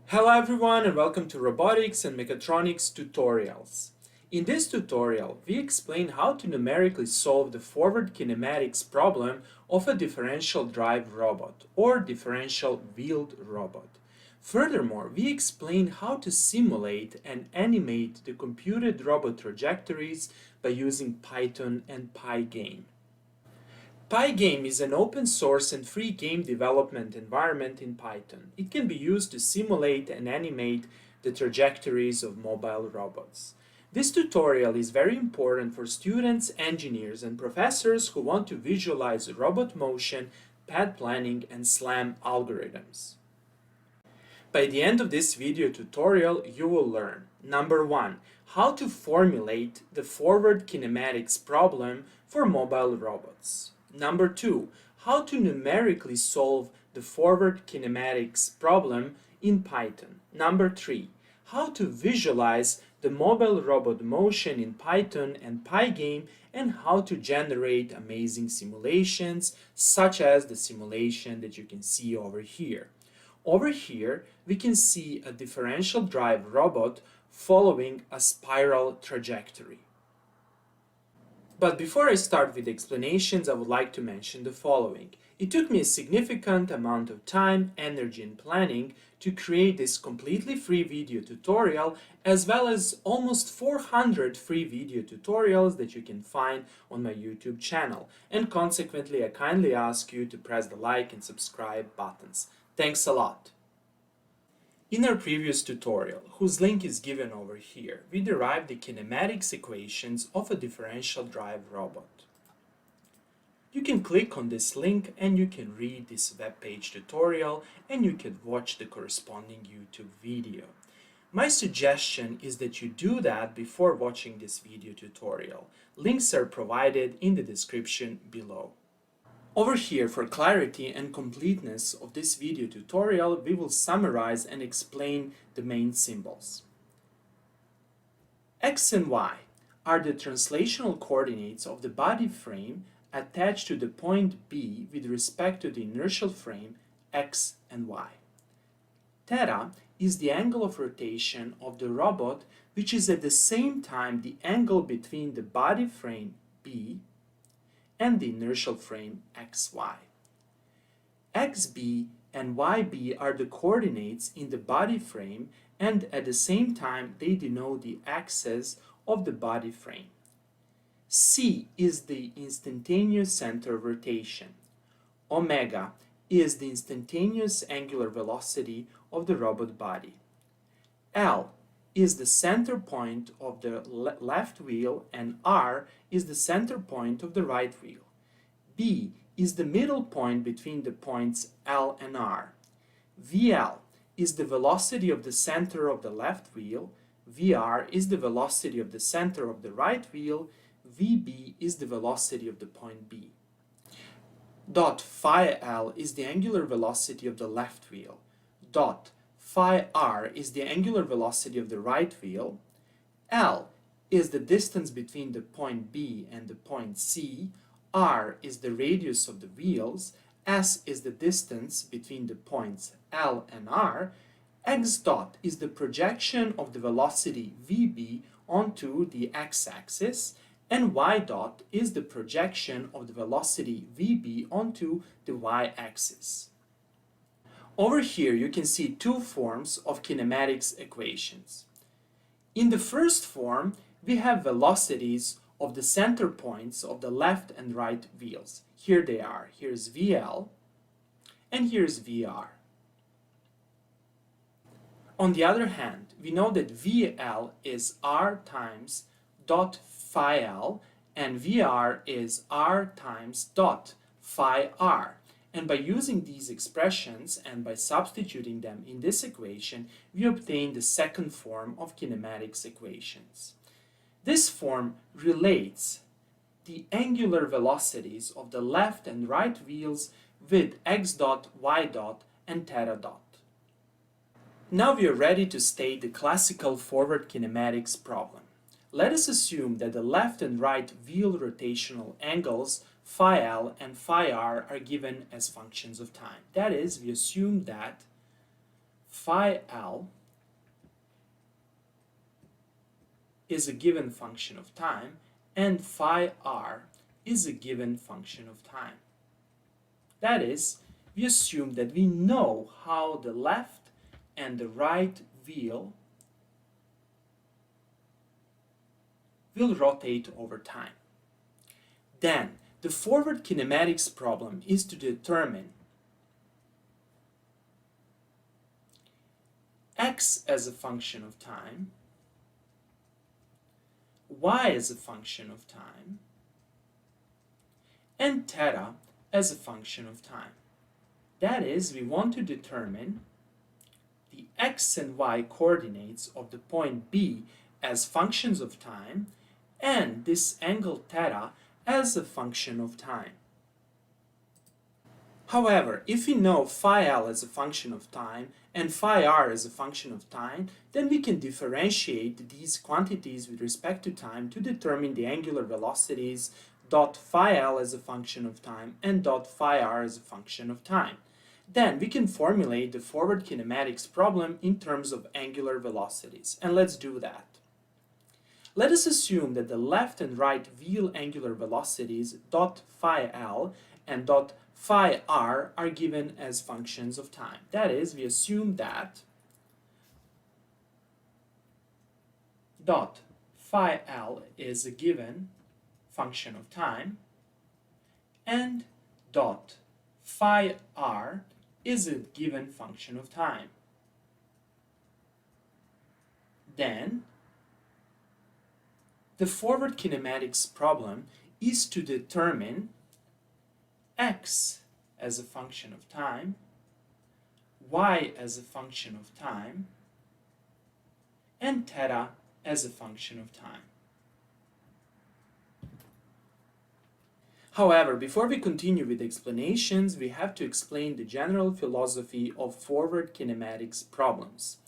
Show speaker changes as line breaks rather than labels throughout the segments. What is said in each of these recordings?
Hello everyone and welcome to Robotics and Mechatronics tutorials. In this tutorial, we explain how to numerically solve the forward kinematics problem of a differential drive robot or differential wheeled robot. Furthermore, we explain how to simulate and animate the computed robot trajectories by using Python and Pygame. Pygame is an open source and free game development environment in Python. It can be used to simulate and animate the trajectories of mobile robots. This tutorial is very important for students, engineers, and professors who want to visualize robot motion, path planning, and SLAM algorithms. By the end of this video tutorial, you will learn: number 1. How to formulate the forward kinematics problem for mobile robots. Number 2. How to numerically solve the forward kinematics problem in Python. Number 3. How to visualize the mobile robot motion in Python and Pygame, and how to generate amazing simulations such as the simulation that you can see over here. Over here, we can see a differential drive robot following a spiral trajectory. But before I start with explanations, I would like to mention the following. It took me a significant amount of time, energy, and planning to create this completely free video tutorial, as well as almost 400 free video tutorials that you can find on my YouTube channel. And consequently, I kindly ask you to press the like and subscribe buttons. Thanks a lot. In our previous tutorial, whose link is given over here, we derived the kinematics equations of a differential drive robot. You can click on this link and you can read this web page tutorial and you can watch the corresponding YouTube video. My suggestion is that you do that before watching this video tutorial. Links are provided in the description below. Over here, for clarity and completeness of this video tutorial, we will summarize and explain the main symbols. X and Y are the translational coordinates of the body frame attached to the point B with respect to the inertial frame X and Y. Theta is the angle of rotation of the robot, which is at the same time the angle between the body frame B and the inertial frame xy. xb and yb are the coordinates in the body frame, and at the same time they denote the axes of the body frame. C is the instantaneous center of rotation. Omega is the instantaneous angular velocity of the robot body. L is the center point of the left wheel, and R is the center point of the right wheel. B is the middle point between the points L and R. VL is the velocity of the center of the left wheel. VR is the velocity of the center of the right wheel. VB is the velocity of the point B. Dot phi L is the angular velocity of the left wheel. Dot phi r is the angular velocity of the right wheel. L is the distance between the point B and the point C. R is the radius of the wheels. S is the distance between the points L and R. X dot is the projection of the velocity VB onto the x-axis, and Y dot is the projection of the velocity VB onto the y-axis. Over here you can see two forms of kinematics equations. In the first form, we have velocities of the center points of the left and right wheels. Here they are. Here's VL and here's VR. On the other hand, we know that VL is R times dot phi L and VR is R times dot phi R. And by using these expressions and by substituting them in this equation, we obtain the second form of kinematics equations. This form relates the angular velocities of the left and right wheels with x dot, y dot, and theta dot. Now we are ready to state the classical forward kinematics problem. Let us assume that the left and right wheel rotational angles phi L and phi R are given as functions of time. That is, we assume that phi L is a given function of time and phi R is a given function of time. That is, we assume that we know how the left and the right wheel will rotate over time. Then, the forward kinematics problem is to determine x as a function of time, y as a function of time, and theta as a function of time. That is, we want to determine the x and y coordinates of the point B as functions of time and this angle theta as a function of time. However, if we know phi L as a function of time and phi R as a function of time, then we can differentiate these quantities with respect to time to determine the angular velocities dot phi L as a function of time and dot phi R as a function of time. Then we can formulate the forward kinematics problem in terms of angular velocities, and let's do that. Let us assume that the left and right wheel angular velocities dot phi L and dot phi R are given as functions of time. That is, we assume that dot phi L is a given function of time and dot phi R is a given function of time. Then, the forward kinematics problem is to determine x as a function of time, y as a function of time, and theta as a function of time. However, before we continue with explanations, we have to explain the general philosophy of forward kinematics problems.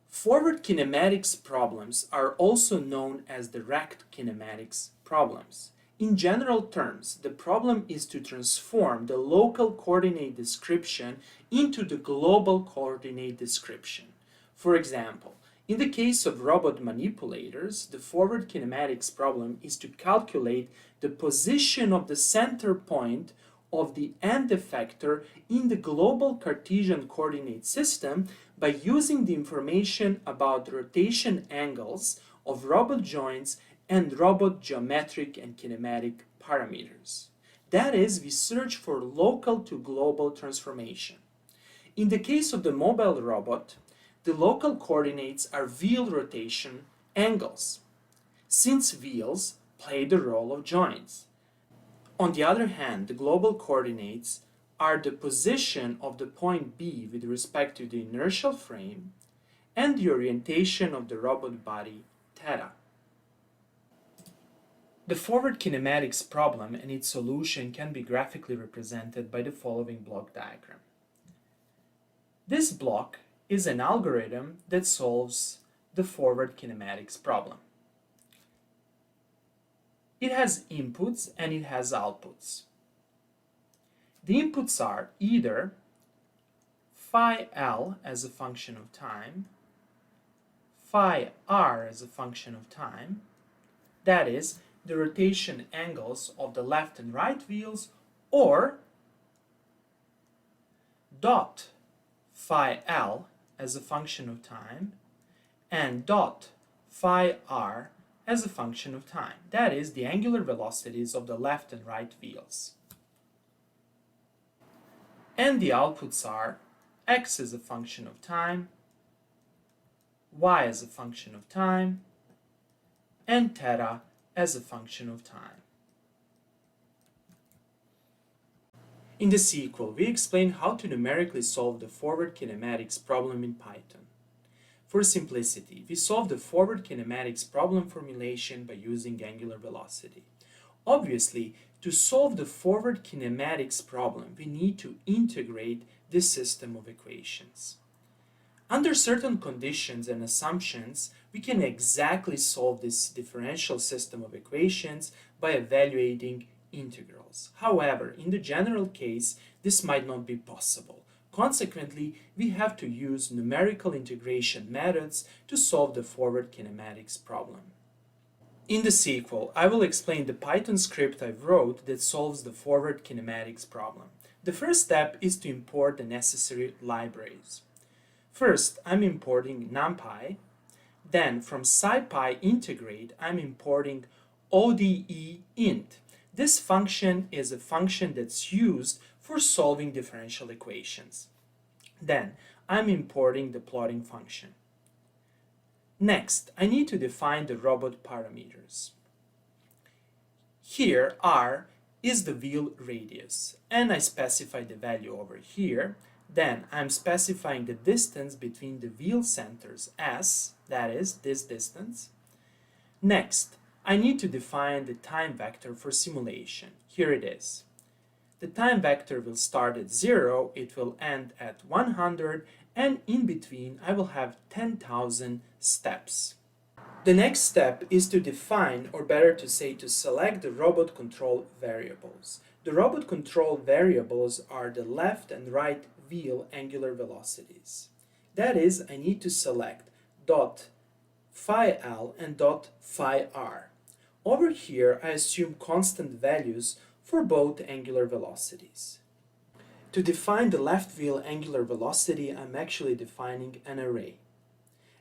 Forward kinematics problems are also known as direct kinematics problems. In general terms, the problem is to transform the local coordinate description into the global coordinate description. For example, in the case of robot manipulators, the forward kinematics problem is to calculate the position of the center point of the end effector in the global Cartesian coordinate system by using the information about rotation angles of robot joints and robot geometric and kinematic parameters. That is, we search for local to global transformation. In the case of the mobile robot, the local coordinates are wheel rotation angles, since wheels play the role of joints. On the other hand, the global coordinates are the position of the point B with respect to the inertial frame and the orientation of the robot body, theta. The forward kinematics problem and its solution can be graphically represented by the following block diagram. This block is an algorithm that solves the forward kinematics problem. It has inputs and it has outputs. The inputs are either phi L as a function of time, phi R as a function of time, that is, the rotation angles of the left and right wheels, or dot phi L as a function of time and dot phi R as a function of time. That is, the angular velocities of the left and right wheels. And the outputs are x as a function of time, y as a function of time, and theta as a function of time. In the sequel, we explain how to numerically solve the forward kinematics problem in Python. For simplicity, we solve the forward kinematics problem formulation by using angular velocity. Obviously, to solve the forward kinematics problem, we need to integrate this system of equations. Under certain conditions and assumptions, we can exactly solve this differential system of equations by evaluating integrals. However, in the general case, this might not be possible. Consequently, we have to use numerical integration methods to solve the forward kinematics problem. In the sequel, I will explain the Python script I wrote that solves the forward kinematics problem. The first step is to import the necessary libraries. First, I'm importing NumPy. Then, from SciPy integrate, I'm importing ODE_int. This function is a function that's used for solving differential equations. Then, I'm importing the plotting function. Next, I need to define the robot parameters. Here, R is the wheel radius, and I specify the value over here. Then I'm specifying the distance between the wheel centers S, that is, this distance. Next, I need to define the time vector for simulation. Here it is. The time vector will start at 0, it will end at 100, and in between I will have 10,000 steps. The next step is to define, or better to say, to select the robot control variables. The robot control variables are the left and right wheel angular velocities. That is, I need to select dot phi L and dot phi R. Over here, I assume constant values for both angular velocities. To define the left wheel angular velocity, I'm actually defining an array.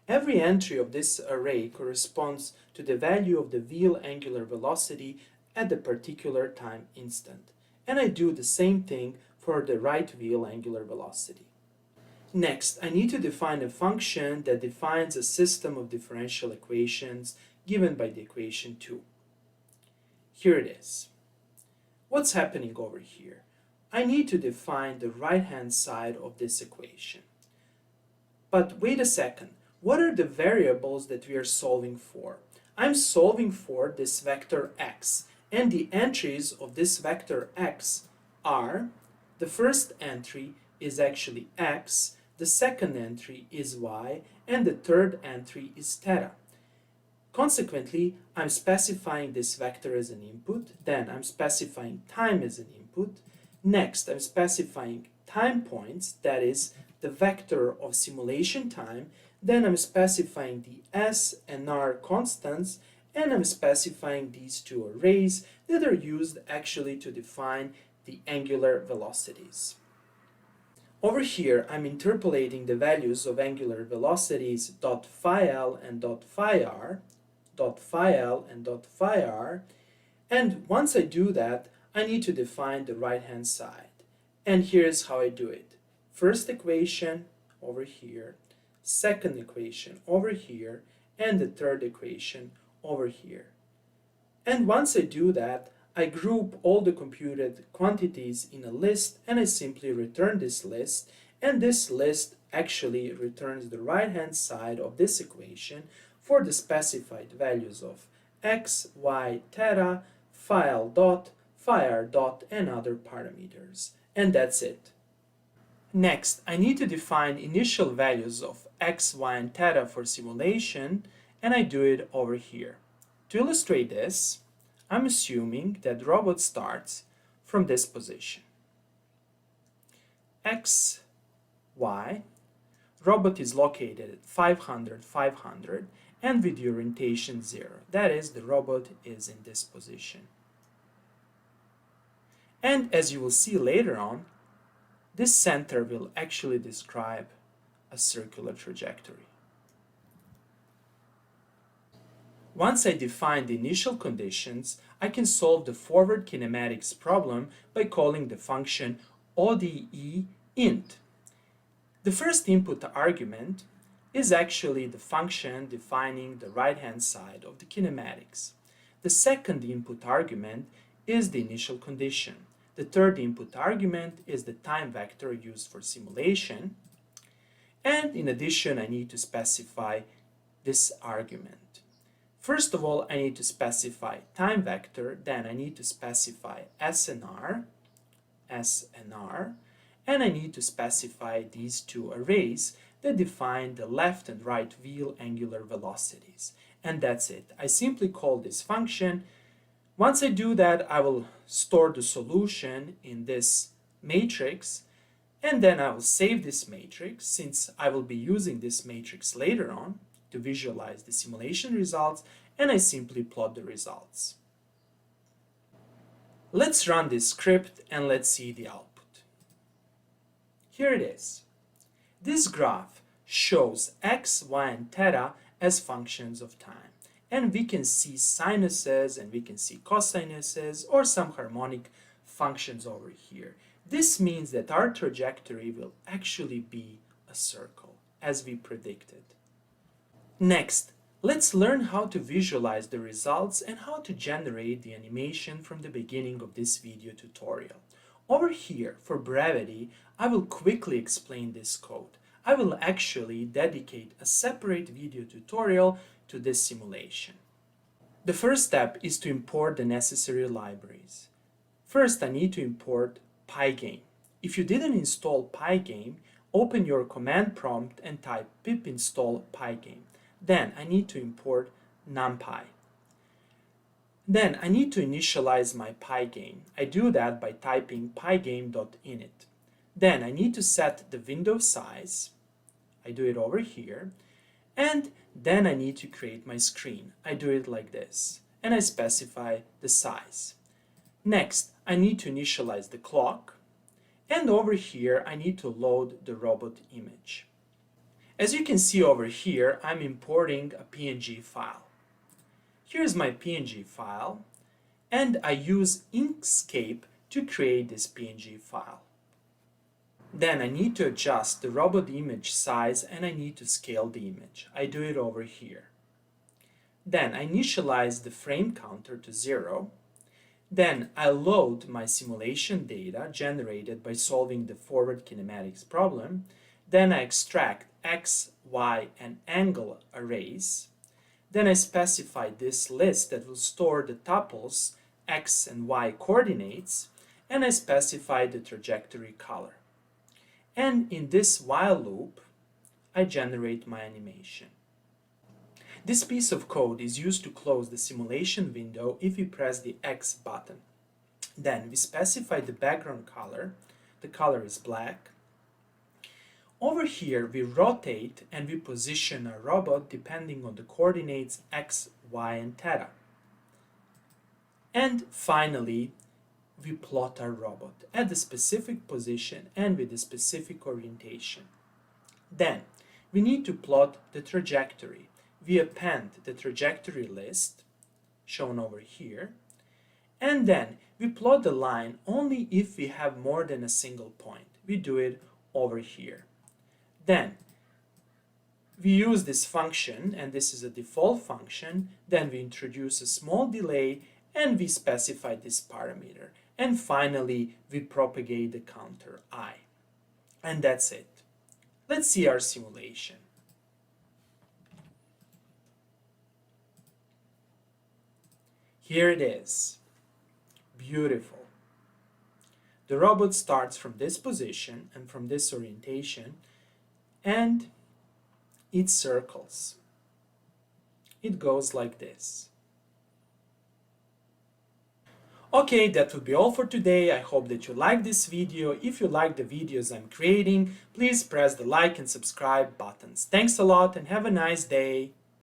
Every entry of this array corresponds to the value of the wheel angular velocity at the particular time instant. And I do the same thing for the right wheel angular velocity. Next, I need to define a function that defines a system of differential equations given by the equation 2. Here it is. What's happening over here? I need to define the right-hand side of this equation. But wait a second, what are the variables that we are solving for? I'm solving for this vector x, and the entries of this vector x are, the first entry is actually x, the second entry is y, and the third entry is theta. Consequently, I'm specifying this vector as an input, then I'm specifying time as an input. Next, I'm specifying time points, that is, the vector of simulation time. Then I'm specifying the s and r constants, and I'm specifying these two arrays that are used actually to define the angular velocities. Over here, I'm interpolating the values of angular velocities dot phi L and dot phi R, dot phi L and dot phi R, and once I do that, I need to define the right-hand side. And here's how I do it. First equation over here, second equation over here, and the third equation over here. And once I do that, I group all the computed quantities in a list, and I simply return this list, and this list actually returns the right-hand side of this equation for the specified values of x, y, theta, phi L dot, phi R dot, and other parameters. And that's it. Next, I need to define initial values of x, y, and theta for simulation, and I do it over here. To illustrate this, I'm assuming that the robot starts from this position. X, Y, robot is located at 500, 500, and with the orientation 0. That is, the robot is in this position. And as you will see later on, this center will actually describe a circular trajectory. Once I define the initial conditions, I can solve the forward kinematics problem by calling the function ODE_int. The first input argument is actually the function defining the right-hand side of the kinematics. The second input argument is the initial condition. The third input argument is the time vector used for simulation. And in addition, I need to specify this argument. First of all, I need to specify time vector, then I need to specify S and R, and I need to specify these two arrays that define the left and right wheel angular velocities. And that's it. I simply call this function. Once I do that, I will store the solution in this matrix, And then I will save this matrix, since I will be using this matrix later on to visualize the simulation results, and I simply plot the results. Let's run this script and let's see the output. Here it is. This graph shows x, y, and theta as functions of time. And we can see sinuses and we can see cosinuses or some harmonic functions over here. This means that our trajectory will actually be a circle, as we predicted. Next, let's learn how to visualize the results and how to generate the animation from the beginning of this video tutorial. Over here, for brevity, I will quickly explain this code. I will actually dedicate a separate video tutorial to this simulation. The first step is to import the necessary libraries. First, I need to import Pygame. If you didn't install Pygame, open your command prompt and type pip install Pygame. Then I need to import NumPy. Then I need to initialize my Pygame. I do that by typing pygame.init. Then I need to set the window size. I do it over here. And then I need to create my screen. I do it like this. And I specify the size. Next, I need to initialize the clock. And over here, I need to load the robot image. As you can see over here, I'm importing a PNG file. Here's my PNG file, and I use Inkscape to create this PNG file. Then I need to adjust the robot image size and I need to scale the image. I do it over here. Then I initialize the frame counter to 0. Then I load my simulation data generated by solving the forward kinematics problem. Then I extract x, y, and angle arrays. Then I specify this list that will store the tuples x and y coordinates, and I specify the trajectory color. And in this while loop, I generate my animation. This piece of code is used to close the simulation window if we press the X button. Then we specify the background color. The color is black. Over here, we rotate and we position our robot depending on the coordinates x, y, and theta. And finally, we plot our robot at the specific position and with a specific orientation. Then, we need to plot the trajectory. We append the trajectory list, shown over here, and then we plot the line only if we have more than a single point. We do it over here. Then we use this function, and this is a default function. Then we introduce a small delay and we specify this parameter. And finally, we propagate the counter I. And that's it. Let's see our simulation. Here it is. Beautiful. The robot starts from this position and from this orientation, and it circles. It goes like this. Okay, that will be all for today. I hope that you liked this video. If you like the videos I'm creating, please press the like and subscribe buttons. Thanks a lot and have a nice day.